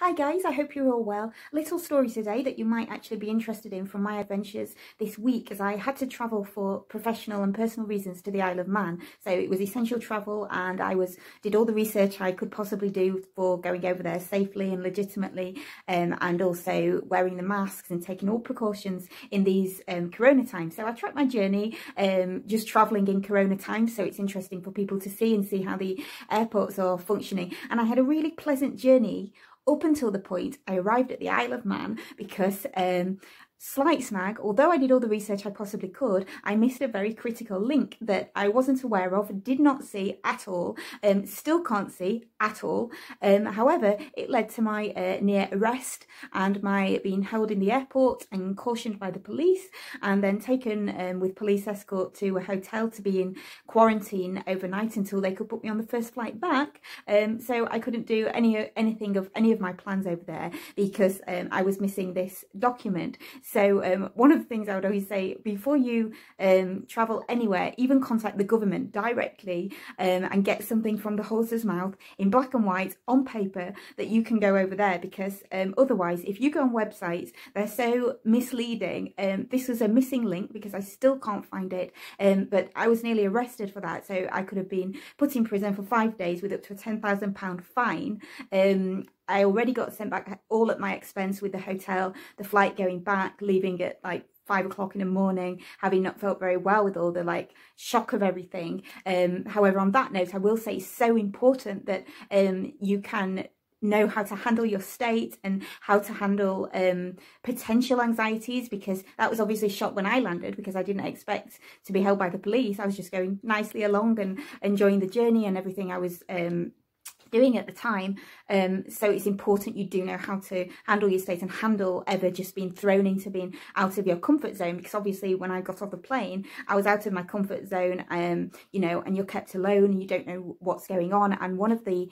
Hi guys, I hope you're all well. Little story today that you might actually be interested in from my adventures this week, as I had to travel for professional and personal reasons to the Isle of Man. So it was essential travel, and I did all the research I could possibly do for going over there safely and legitimately, and also wearing the masks and taking all precautions in these corona times. So I tracked my journey just travelling in corona times, so it's interesting for people to see how the airports are functioning. And I had a really pleasant journey up until the point I arrived at the Isle of Man, because slight snag, although I did all the research I possibly could, I missed a very critical link that I wasn't aware of, did not see at all, still can't see at all. However, it led to my near arrest and my being held in the airport and cautioned by the police, and then taken with police escort to a hotel to be in quarantine overnight until they could put me on the first flight back. So I couldn't do anything of any of my plans over there because I was missing this document. So one of the things I would always say, before you travel anywhere, even contact the government directly and get something from the horse's mouth in black and white on paper that you can go over there, because otherwise, if you go on websites, they're so misleading. This was a missing link because I still can't find it, but I was nearly arrested for that. So I could have been put in prison for 5 days with up to a £10,000 fine. I already got sent back all at my expense with the hotel, the flight going back, leaving at like 5 o'clock in the morning, having not felt very well with all the shock of everything. However, on that note, I will say it's so important that you can know how to handle your state and how to handle potential anxieties, because that was obviously a shock when I landed, because I didn't expect to be held by the police. I was just going nicely along and enjoying the journey and everything I was doing at the time. So it's important you do know how to handle your state and handle ever just being thrown into being out of your comfort zone, because obviously when I got off the plane, I was out of my comfort zone, you know, and you're kept alone and you don't know what's going on. And one of the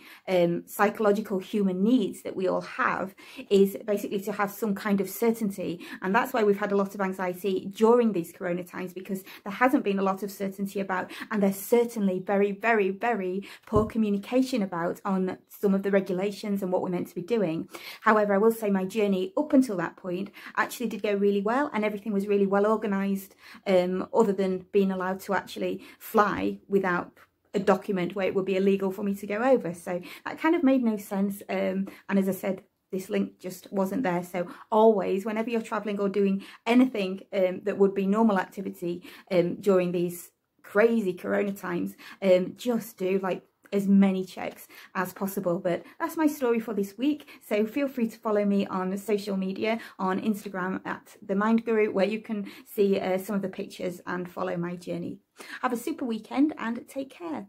psychological human needs that we all have is basically to have some kind of certainty. And that's why we've had a lot of anxiety during these corona times, because there hasn't been a lot of certainty about, and there's certainly very, very, very poor communication about on some of the regulations and what we're meant to be doing. However, I will say my journey up until that point actually did go really well, and everything was really well organised, other than being allowed to actually fly without a document where it would be illegal for me to go over. So that kind of made no sense. And as I said, this link just wasn't there. So always, whenever you're travelling or doing anything that would be normal activity during these crazy corona times, just do as many checks as possible. But that's my story for this week. So feel free to follow me on social media, on Instagram at The Mind Guru, where you can see some of the pictures and follow my journey. Have a super weekend and take care.